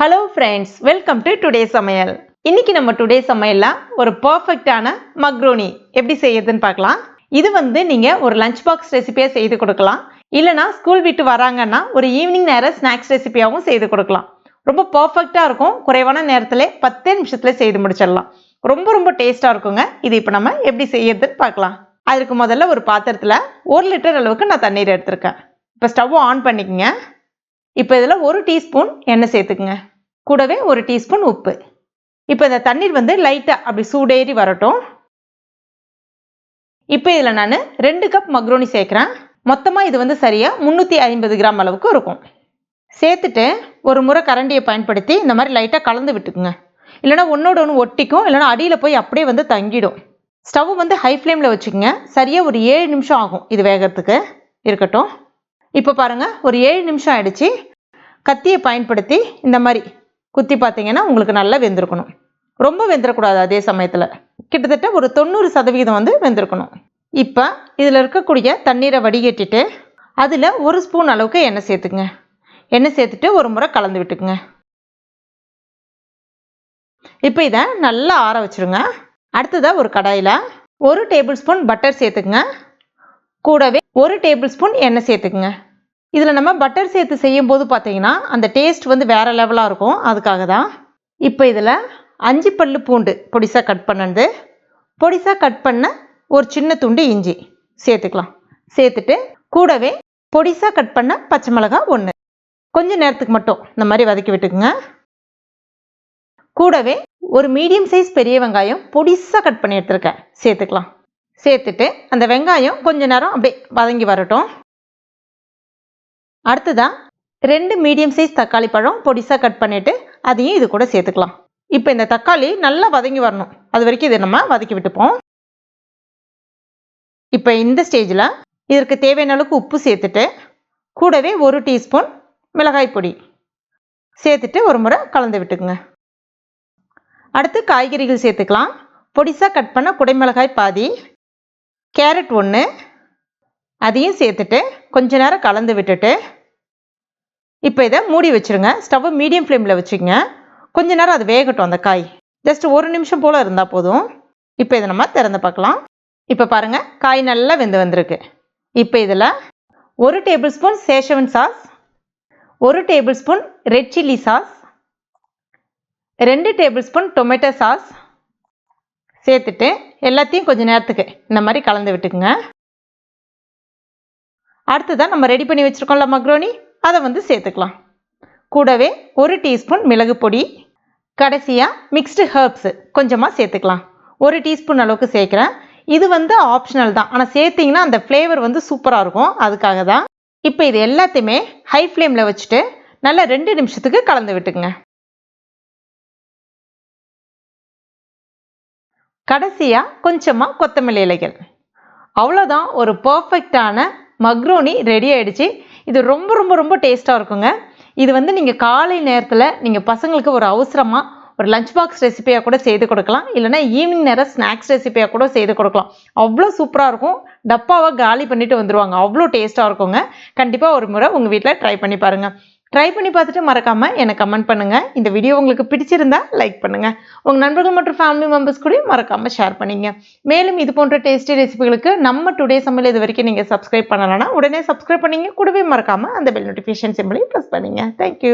Hello friends, welcome to today சமையல். இன்னைக்கு நம்ம டுடே சமையல்ல ஒரு பர்ஃபெக்டான மக்ரோனி எப்படி செய்யறதுன்னு பார்க்கலாம். இது நீங்கள் ஒரு லஞ்ச் பாக்ஸ் ரெசிபியா செய்து கொடுக்கலாம். இல்லைனா ஸ்கூல் விட்டு வராங்கன்னா ஒரு ஈவினிங் நேரம் ஸ்நாக்ஸ் ரெசிபியாவும் செய்து கொடுக்கலாம். ரொம்ப பர்ஃபெக்டா இருக்கும். குறைவான நேரத்திலே 10 நிமிஷத்துல செய்து முடிச்சிடலாம். ரொம்ப ரொம்ப டேஸ்டா இருக்குங்க. இது இப்போ நம்ம எப்படி செய்யறதுன்னு பார்க்கலாம். அதுக்கு முதல்ல ஒரு பாத்திரத்துல 1 லிட்டர் அளவுக்கு நான் தண்ணீர் எடுத்திருக்கேன். இப்போ ஸ்டவ் ஆன் பண்ணிக்கங்க. இப்போ இதில் 1 டீஸ்பூன் எண்ணெய் சேர்த்துக்குங்க. கூடவே 1 டீஸ்பூன் உப்பு. இப்போ இந்த தண்ணீர் லைட்டாக அப்படி சூடேறி வரட்டும். இப்போ இதில் நான் 2 கப் மக்ரோனி சேர்க்குறேன். மொத்தமாக இது சரியாக 350 கிராம் அளவுக்கு இருக்கும். சேர்த்துட்டு ஒரு முறை கரண்டியை பயன்படுத்தி இந்த மாதிரி லைட்டாக கலந்து விட்டுக்குங்க. இல்லைனா ஒன்றோட ஒன்று ஒட்டிக்கும், இல்லைனா அடியில் போய் அப்படியே தங்கிடும். ஸ்டவ் ஹை ஃப்ளேமில் வச்சுக்கோங்க. சரியாக ஒரு 7 நிமிஷம் ஆகும் இது வேகிறதுக்கு. இருக்கட்டும். இப்போ பாருங்கள், ஒரு 7 நிமிஷம் ஆயிடுச்சு. கத்தியை பயன்படுத்தி இந்த மாதிரி குத்தி பார்த்தீங்கன்னா உங்களுக்கு நல்லா வெந்திருக்கணும். ரொம்ப வெந்துடக்கூடாது. அதே சமயத்தில் கிட்டத்தட்ட ஒரு 90% வெந்திருக்கணும். இப்போ இதில் இருக்கக்கூடிய தண்ணீரை வடிகட்டிட்டு அதில் 1 ஸ்பூன் அளவுக்கு எண்ணெய் சேர்த்துக்குங்க. எண்ணெய் சேர்த்துட்டு ஒரு முறை கலந்து விட்டுக்குங்க. இப்போ இதை நல்லா ஆற வச்சுருங்க. அடுத்ததாக ஒரு கடாயில் 1 டேபிள் ஸ்பூன் பட்டர் சேர்த்துக்குங்க. கூடவே 1 டேபிள் ஸ்பூன் எண்ணெய் சேர்த்துக்குங்க. இதில் நம்ம பட்டர் சேர்த்து செய்யும் போது பார்த்தீங்கன்னா அந்த டேஸ்ட் வேறு லெவலாக இருக்கும். அதுக்காக தான். இப்போ இதில் 5 பல்லு பூண்டு பொடிசாக கட் பண்ணது, பொடிசாக கட் பண்ண ஒரு சின்ன துண்டு இஞ்சி சேர்த்துக்கலாம். சேர்த்துட்டு கூடவே பொடிசாக கட் பண்ண பச்சை மிளகாய் 1 கொஞ்சம் நேரத்துக்கு மட்டும் இந்த மாதிரி வதக்கி விட்டுக்குங்க. கூடவே ஒரு மீடியம் சைஸ் பெரிய வெங்காயம் பொடிசாக கட் பண்ணி எடுத்துருக்கேன் சேர்த்துக்கலாம். சேர்த்துட்டு அந்த வெங்காயம் கொஞ்ச நேரம் அப்படியே வதங்கி வரட்டும். அடுத்ததான் 2 மீடியம் சைஸ் தக்காளி பழம் பொடிசாக கட் பண்ணிவிட்டு அதையும் இது கூட சேர்த்துக்கலாம். இப்போ இந்த தக்காளி நல்லா வதங்கி வரணும். அது வரைக்கும் இதை நம்ம வதக்கி விட்டுப்போம். இப்போ இந்த ஸ்டேஜில் இதற்கு தேவையான அளவுக்கு உப்பு சேர்த்துட்டு கூடவே 1 டீஸ்பூன் மிளகாய் பொடி சேர்த்துட்டு ஒரு முறை கலந்து விட்டுக்குங்க. அடுத்து காய்கறிகள் சேர்த்துக்கலாம். பொடிசாக கட் பண்ண குடைமிளகாய் பாதி, கேரட் 1 அதையும் சேர்த்துட்டு கொஞ்ச நேரம் கலந்து விட்டுட்டு இப்போ இதை மூடி வச்சுருங்க. ஸ்டவ் மீடியம் ஃப்ளேமில் வச்சுக்கோங்க. கொஞ்ச நேரம் அது வேகட்டும். அந்த காய் ஜஸ்ட் 1 நிமிஷம் போல் இருந்தால் போதும். இப்போ இதை நம்ம திறந்து பார்க்கலாம். இப்போ பாருங்கள், காய் நல்லா வந்திருக்கு. இப்போ இதில் 1 tablespoon schezwan sauce, 1 tablespoon red chilli sauce, 2 tablespoon tomato sauce சேர்த்துட்டு எல்லாத்தையும் கொஞ்சம் நேரத்துக்கு இந்த மாதிரி கலந்து விட்டுக்குங்க. அடுத்ததான் நம்ம ரெடி பண்ணி வச்சுருக்கோம்ல மக்ரோனி, அதை சேர்த்துக்கலாம். கூடவே 1 டீஸ்பூன் மிளகு பொடி, கடைசியாக மிக்ஸ்டு ஹர்ப்ஸ் கொஞ்சமாக சேர்த்துக்கலாம். 1 டீஸ்பூன் அளவுக்கு சேர்க்குறேன். இது ஆப்ஷனல் தான், ஆனால் சேர்த்திங்கன்னா அந்த ஃப்ளேவர் சூப்பராக இருக்கும். அதுக்காக தான். இப்போ இது எல்லாத்தையுமே ஹை ஃப்ளேமில் வச்சுட்டு நல்லா 2 நிமிஷத்துக்கு கலந்து விட்டுக்குங்க. கடைசியாக கொஞ்சமாக கொத்தமல்லி இலைகள். அவ்வளோதான், ஒரு பர்ஃபெக்டான மக்ரோனி ரெடி ஆகிடுச்சு. இது ரொம்ப ரொம்ப ரொம்ப டேஸ்ட்டாக இருக்குங்க. இது நீங்கள் காலை நேரத்தில் நீங்கள் பசங்களுக்கு ஒரு அவசரமாக ஒரு லஞ்ச் பாக்ஸ் ரெசிபியாக கூட செய்து கொடுக்கலாம். இல்லைனா ஈவினிங் நேரம் ஸ்நாக்ஸ் ரெசிபியாக கூட செய்து கொடுக்கலாம். அவ்வளோ சூப்பராக இருக்கும். டப்பாவை காலி பண்ணிவிட்டு வந்துடுவாங்க. அவ்வளோ டேஸ்ட்டாக இருக்குங்க. கண்டிப்பாக ஒரு முறை உங்கள் வீட்டில் ட்ரை பண்ணி பாருங்கள். ட்ரை பண்ணி பார்த்துட்டு மறக்காமல் எனக்கு கமெண்ட் பண்ணுங்கள். இந்த வீடியோ உங்களுக்கு பிடிச்சிருந்தா லைக் பண்ணுங்கள். உங்கள் நண்பர்கள் மற்றும் ஃபேமிலி மெம்பர்ஸ் கூட மறக்காமல் ஷேர் பண்ணிங்க. மேலும் இது போன்ற டேஸ்டி ரெசிபிகளுக்கு நம்ம டுடே சமையல் இது வரைக்கும் நீங்கள் சப்ஸ்கிரைப் பண்ணலைன்னா உடனே சப்ஸ்கிரைப் பண்ணிங்க. கூடவே மறக்காமல் அந்த பெல் நோட்டிஃபிகேஷன் சிம்பிளையும் ப்ரெஸ் பண்ணிங்க. தேங்க்யூ.